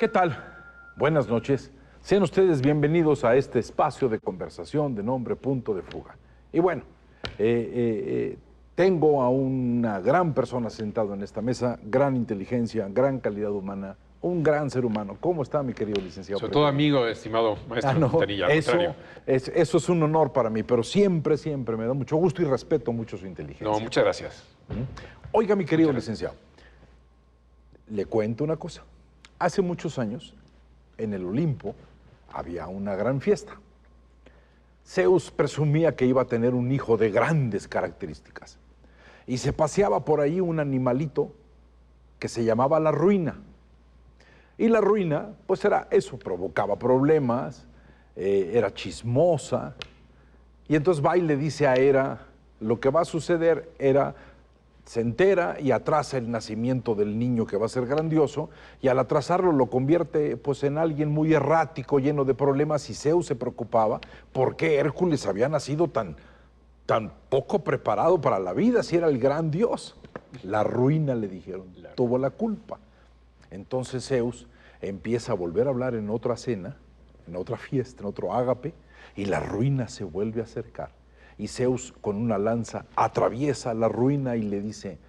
¿Qué tal? Buenas noches. Sean ustedes bienvenidos a este espacio de conversación de nombre Punto de Fuga. Y bueno, tengo a una gran persona sentado en esta mesa, gran inteligencia, gran calidad humana, un gran ser humano. ¿Cómo está, mi querido licenciado? Sobre todo amigo, estimado maestro Quintanilla, al contrario. Eso es un honor para mí, pero siempre me da mucho gusto y respeto mucho su inteligencia. No, muchas gracias. Oiga, mi querido licenciado, le cuento una cosa. Hace muchos años, en el Olimpo, había una gran fiesta. Zeus presumía que iba a tener un hijo de grandes características. Y se paseaba por ahí un animalito que se llamaba la ruina. Y la ruina, pues era eso, provocaba problemas, era chismosa. Y entonces va y le dice a Hera, lo que va a suceder se entera y atrasa el nacimiento del niño que va a ser grandioso, y al atrasarlo lo convierte pues en alguien muy errático, lleno de problemas, y Zeus se preocupaba por qué Hércules había nacido tan poco preparado para la vida, si era el gran dios. La ruina, le dijeron, tuvo la culpa. Entonces Zeus empieza a volver a hablar en otra cena, en otra fiesta, en otro ágape, y la ruina se vuelve a acercar. Y Zeus, con una lanza, atraviesa la ruina y le dice: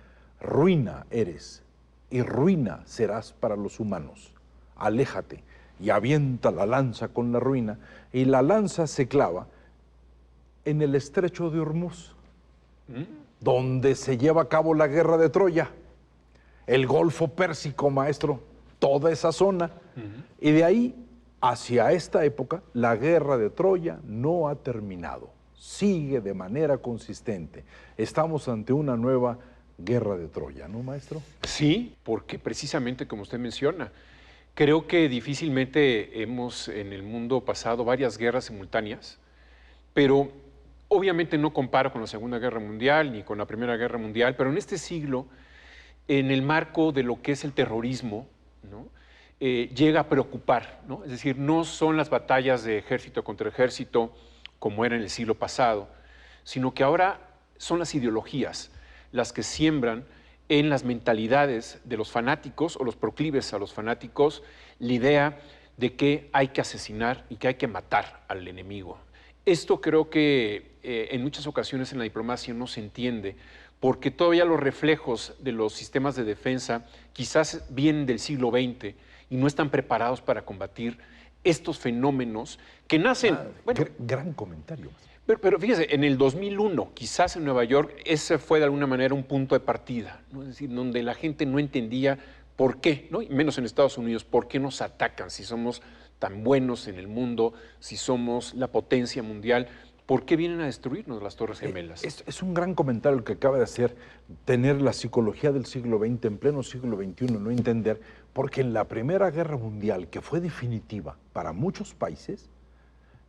ruina eres y ruina serás para los humanos. Aléjate. Y avienta la lanza con la ruina, y la lanza se clava en el estrecho de Hormuz, donde se lleva a cabo la guerra de Troya. El Golfo Pérsico, maestro, toda esa zona. Y de ahí, hacia esta época, la guerra de Troya no ha terminado. Sigue de manera consistente. Estamos ante una nueva guerra de Troya, ¿no, maestro? Sí, porque precisamente como usted menciona, creo que difícilmente hemos en el mundo pasado varias guerras simultáneas, pero obviamente no comparo con la Segunda Guerra Mundial ni con la Primera Guerra Mundial, pero en este siglo, en el marco de lo que es el terrorismo, ¿no? Llega a preocupar, ¿no? Es decir, no son las batallas de ejército contra ejército como era en el siglo pasado, sino que ahora son las ideologías las que siembran en las mentalidades de los fanáticos o los proclives a los fanáticos la idea de que hay que asesinar y que hay que matar al enemigo. Esto creo que en muchas ocasiones en la diplomacia no se entiende, porque todavía los reflejos de los sistemas de defensa quizás vienen del siglo XX y no están preparados para combatir estos fenómenos que nacen... Gran comentario. Pero fíjese, en el 2001, quizás en Nueva York, ese fue de alguna manera un punto de partida, ¿no? Es decir, donde la gente no entendía por qué, ¿no? Y menos en Estados Unidos, por qué nos atacan si somos tan buenos en el mundo, si somos la potencia mundial. ¿Por qué vienen a destruirnos las Torres Gemelas? Es un gran comentario el que acaba de hacer, tener la psicología del siglo XX en pleno siglo XXI, no entender, porque en la Primera Guerra Mundial, que fue definitiva para muchos países,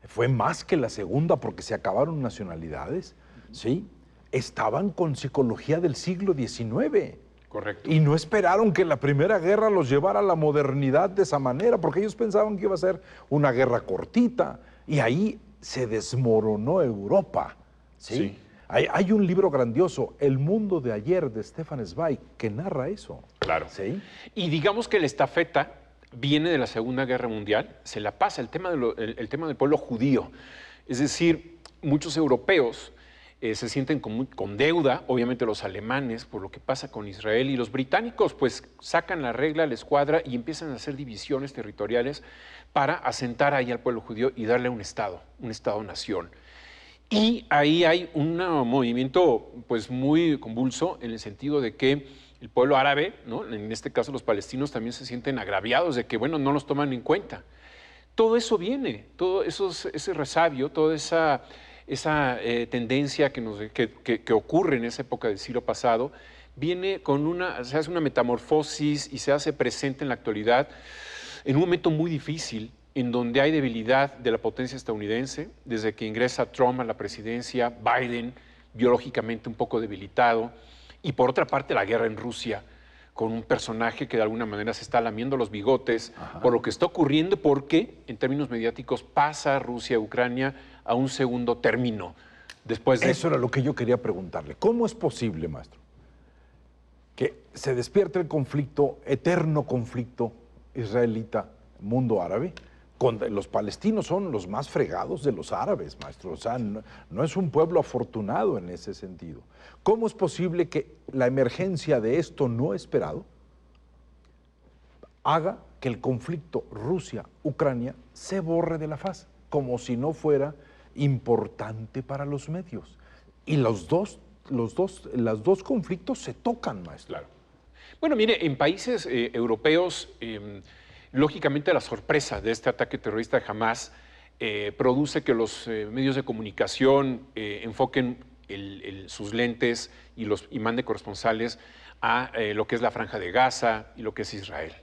fue más que la segunda porque se acabaron nacionalidades, ¿sí? Estaban con psicología del siglo XIX. Correcto. Y no esperaron que la Primera Guerra los llevara a la modernidad de esa manera, porque ellos pensaban que iba a ser una guerra cortita, y ahí se desmoronó Europa, ¿sí? Sí. Hay un libro grandioso, El mundo de ayer, de Stefan Zweig, que narra eso. Claro. ¿Sí? Y digamos que la estafeta viene de la Segunda Guerra Mundial, se la pasa el tema del pueblo judío. Es decir, muchos europeos se sienten con deuda, obviamente los alemanes, por lo que pasa con Israel, y los británicos pues sacan la regla, la escuadra y empiezan a hacer divisiones territoriales para asentar ahí al pueblo judío y darle un Estado-nación. Y ahí hay un movimiento pues muy convulso en el sentido de que el pueblo árabe, ¿no? En este caso los palestinos, también se sienten agraviados de que, bueno, no los toman en cuenta. Todo eso viene, todo eso, ese resabio, toda esa tendencia que ocurre en esa época del siglo pasado, viene se hace una metamorfosis y se hace presente en la actualidad en un momento muy difícil, en donde hay debilidad de la potencia estadounidense, desde que ingresa Trump a la presidencia, Biden biológicamente un poco debilitado, y por otra parte la guerra en Rusia, con un personaje que de alguna manera se está lamiendo los bigotes por lo que está ocurriendo, porque en términos mediáticos pasa Rusia-Ucrania a un segundo término. Después de... Eso era lo que yo quería preguntarle. ¿Cómo es posible, maestro, que se despierte el conflicto, eterno conflicto israelita mundo árabe. Los palestinos son los más fregados de los árabes, maestro. O sea, no es un pueblo afortunado en ese sentido. ¿Cómo es posible que la emergencia de esto no esperado haga que el conflicto Rusia-Ucrania se borre de la faz, como si no fuera importante para los medios? Y los dos conflictos se tocan, maestro. Claro. Bueno, mire, en países europeos, lógicamente la sorpresa de este ataque terrorista de Hamás produce que los medios de comunicación enfoquen sus lentes y manden corresponsales a lo que es la Franja de Gaza y lo que es Israel.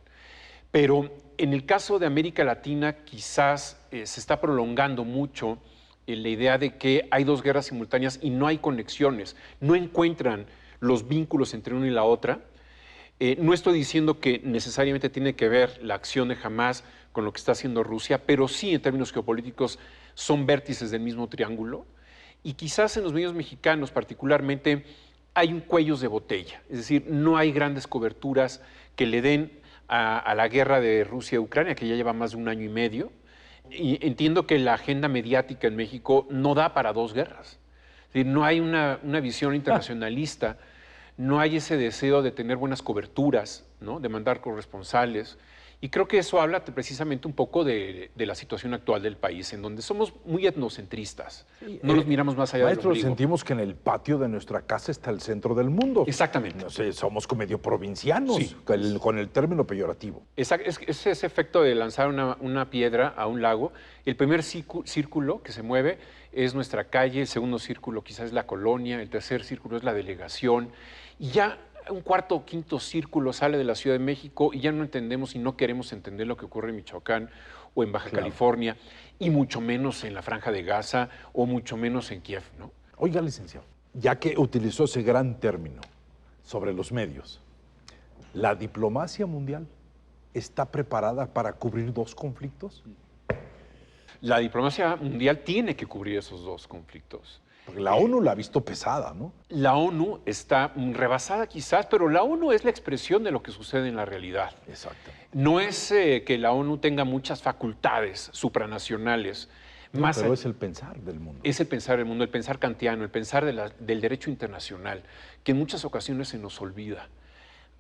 Pero en el caso de América Latina quizás se está prolongando mucho la idea de que hay dos guerras simultáneas y no hay conexiones, no encuentran los vínculos entre una y la otra. No estoy diciendo que necesariamente tiene que ver la acción de Hamás con lo que está haciendo Rusia, pero sí en términos geopolíticos son vértices del mismo triángulo. Y quizás en los medios mexicanos particularmente hay un cuellos de botella, es decir, no hay grandes coberturas que le den a la guerra de Rusia-Ucrania, que ya lleva más de un año y medio. Y entiendo que la agenda mediática en México no da para dos guerras. Es decir, no hay una visión internacionalista, no hay ese deseo de tener buenas coberturas, ¿no? De mandar corresponsales. Y creo que eso habla precisamente un poco de la situación actual del país, en donde somos muy etnocentristas. Sí, no nos miramos más allá del ombligo. Maestro, sentimos que en el patio de nuestra casa está el centro del mundo. Exactamente. No sé, somos como medio provincianos, sí, con el término peyorativo. Es ese efecto de lanzar una piedra a un lago. El primer círculo que se mueve es nuestra calle, el segundo círculo quizás es la colonia, el tercer círculo es la delegación. Y ya un cuarto o quinto círculo sale de la Ciudad de México y ya no entendemos y no queremos entender lo que ocurre en Michoacán o en Baja California, y mucho menos en la Franja de Gaza o mucho menos en Kiev, ¿no? Oiga, licenciado, ya que utilizó ese gran término sobre los medios, ¿la diplomacia mundial está preparada para cubrir dos conflictos? La diplomacia mundial tiene que cubrir esos dos conflictos. Porque la ONU la ha visto pesada, ¿no? La ONU está rebasada quizás, pero la ONU es la expresión de lo que sucede en la realidad. Exacto. No es que la ONU tenga muchas facultades supranacionales. No, pero es el pensar del mundo. Es el pensar del mundo, el pensar kantiano, el pensar del derecho internacional, que en muchas ocasiones se nos olvida.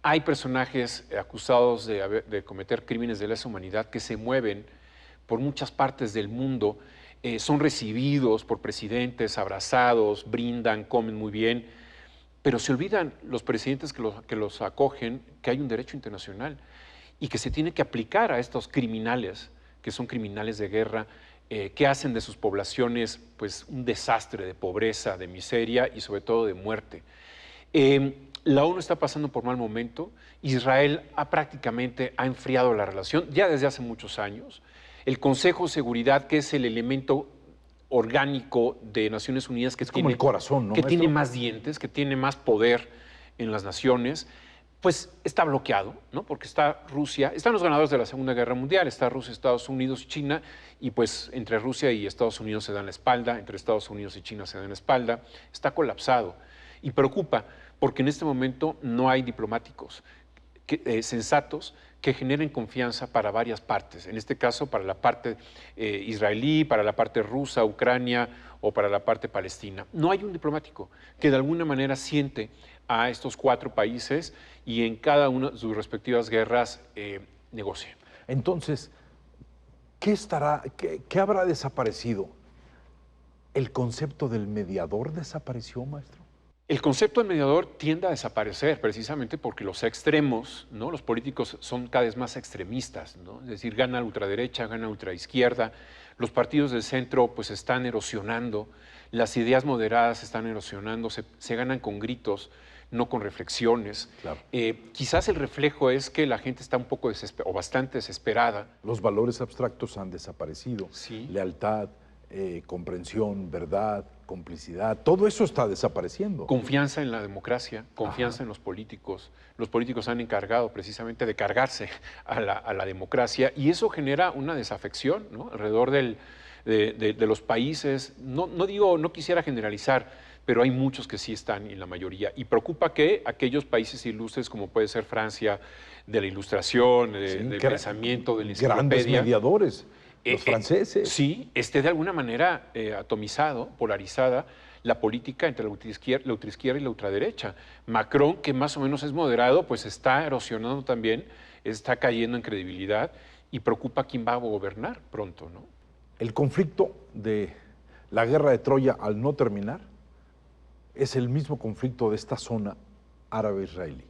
Hay personajes acusados de cometer crímenes de lesa humanidad que se mueven por muchas partes del mundo, son recibidos por presidentes, abrazados, brindan, comen muy bien, pero se olvidan los presidentes que los acogen que hay un derecho internacional y que se tiene que aplicar a estos criminales, que son criminales de guerra, que hacen de sus poblaciones pues, un desastre de pobreza, de miseria y sobre todo de muerte. La ONU está pasando por mal momento. Israel prácticamente ha enfriado la relación ya desde hace muchos años. El Consejo de Seguridad, que es el elemento orgánico de Naciones Unidas que es como el corazón, ¿no, que maestro? tiene más dientes, que tiene más poder en las naciones, pues está bloqueado, ¿no? Porque está Rusia, están los ganadores de la Segunda Guerra Mundial, está Rusia, Estados Unidos y China, y pues entre Rusia y Estados Unidos se dan la espalda, entre Estados Unidos y China se dan la espalda, está colapsado y preocupa porque en este momento no hay diplomáticos sensatos que generen confianza para varias partes, en este caso para la parte israelí, para la parte rusa, Ucrania o para la parte palestina. No hay un diplomático que de alguna manera siente a estos cuatro países y en cada una de sus respectivas guerras negocie. Entonces, ¿qué habrá desaparecido? ¿El concepto del mediador desapareció, maestro? El concepto del mediador tiende a desaparecer precisamente porque los extremos, ¿no? Los políticos son cada vez más extremistas, ¿no? Es decir, gana la ultraderecha, gana la ultraizquierda, los partidos del centro pues están erosionando, las ideas moderadas están erosionando, se ganan con gritos, no con reflexiones. Claro. Quizás el reflejo es que la gente está un poco o bastante desesperada. Los valores abstractos han desaparecido. Sí. Lealtad, comprensión, verdad, complicidad, todo eso está desapareciendo. Confianza en la democracia, confianza en los políticos. Los políticos han encargado precisamente de cargarse a la democracia y eso genera una desafección, ¿no? Alrededor de los países. No quisiera generalizar, pero hay muchos que sí están en la mayoría. Y preocupa que aquellos países ilustres, como puede ser Francia, de la ilustración, del pensamiento, de la grandes enciclopedia, mediadores, los franceses. sí, esté de alguna manera atomizado, polarizada, la política entre la ultraizquierda y la ultraderecha. Macron, que más o menos es moderado, pues está erosionando también, está cayendo en credibilidad y preocupa quién va a gobernar pronto, ¿no? El conflicto de la guerra de Troya, al no terminar, es el mismo conflicto de esta zona árabe-israelí.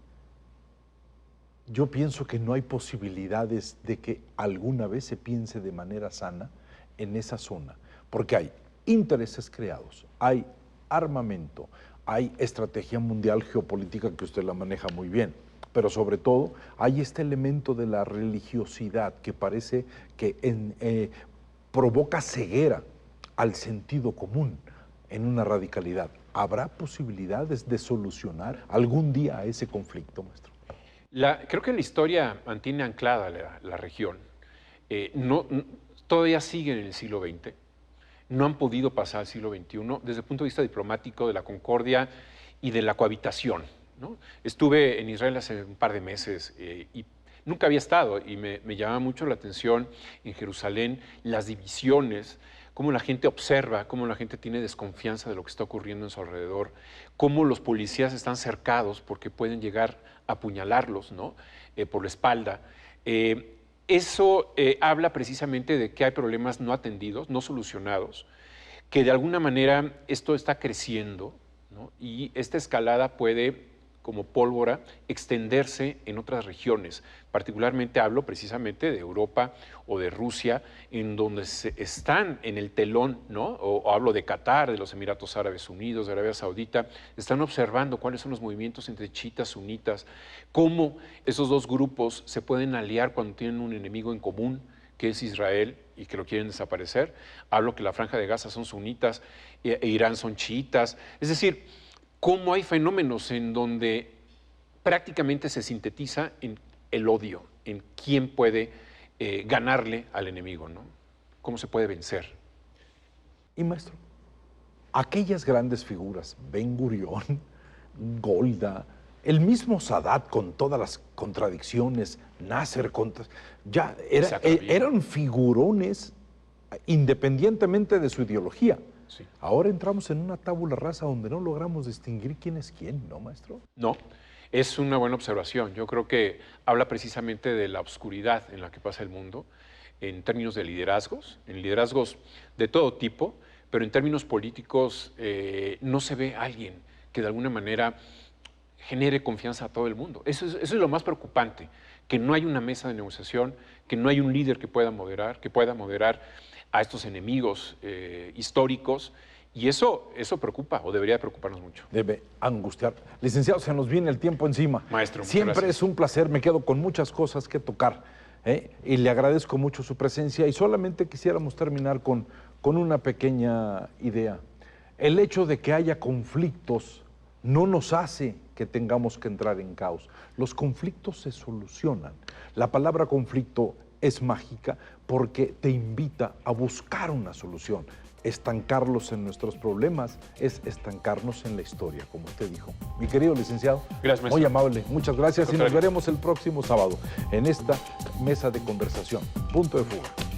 Yo pienso que no hay posibilidades de que alguna vez se piense de manera sana en esa zona, porque hay intereses creados, hay armamento, hay estrategia mundial geopolítica que usted la maneja muy bien, pero sobre todo hay este elemento de la religiosidad que parece que provoca ceguera al sentido común en una radicalidad. ¿Habrá posibilidades de solucionar algún día ese conflicto, maestro? Creo que la historia mantiene anclada la región. Todavía sigue en el siglo XX. No han podido pasar al siglo XXI desde el punto de vista diplomático, de la concordia y de la cohabitación, ¿no? Estuve en Israel hace un par de meses y nunca había estado y me llamaba mucho la atención en Jerusalén las divisiones, cómo la gente observa, cómo la gente tiene desconfianza de lo que está ocurriendo en su alrededor, cómo los policías están cercados porque pueden llegar a apuñalarlos, ¿no? Por la espalda. Eso habla precisamente de que hay problemas no atendidos, no solucionados, que de alguna manera esto está creciendo, ¿no? Y esta escalada puede, como pólvora, extenderse en otras regiones. Particularmente hablo precisamente de Europa o de Rusia, en donde están en el telón, ¿no? O hablo de Qatar, de los Emiratos Árabes Unidos, de Arabia Saudita, están observando cuáles son los movimientos entre chiitas, sunitas, cómo esos dos grupos se pueden aliar cuando tienen un enemigo en común, que es Israel, y que lo quieren desaparecer. Hablo que la Franja de Gaza son sunitas e Irán son chiitas. Es decir, cómo hay fenómenos en donde prácticamente se sintetiza en el odio, en quién puede ganarle al enemigo, ¿no? Cómo se puede vencer. Y maestro, aquellas grandes figuras, Ben Gurión, Golda, el mismo Sadat con todas las contradicciones, Nasser, eran figurones independientemente de su ideología. Sí. Ahora entramos en una tabula rasa donde no logramos distinguir quién es quién, ¿no, maestro? No, es una buena observación. Yo creo que habla precisamente de la oscuridad en la que pasa el mundo en términos de liderazgos, en liderazgos de todo tipo, pero en términos políticos no se ve alguien que de alguna manera genere confianza a todo el mundo. Eso es lo más preocupante, que no hay una mesa de negociación, que no hay un líder que pueda moderar a estos enemigos históricos, y eso preocupa, o debería preocuparnos mucho. Debe angustiar. Licenciado, se nos viene el tiempo encima. Maestro, muchas siempre gracias. Es un placer, me quedo con muchas cosas que tocar, y le agradezco mucho su presencia, y solamente quisiéramos terminar con una pequeña idea. El hecho de que haya conflictos no nos hace que tengamos que entrar en caos. Los conflictos se solucionan. La palabra conflicto es mágica porque te invita a buscar una solución. Estancarlos en nuestros problemas es estancarnos en la historia, como usted dijo. Mi querido licenciado, gracias, maestro. muy amable, muchas gracias y nos veremos el próximo sábado en esta mesa de conversación. Punto de fuga.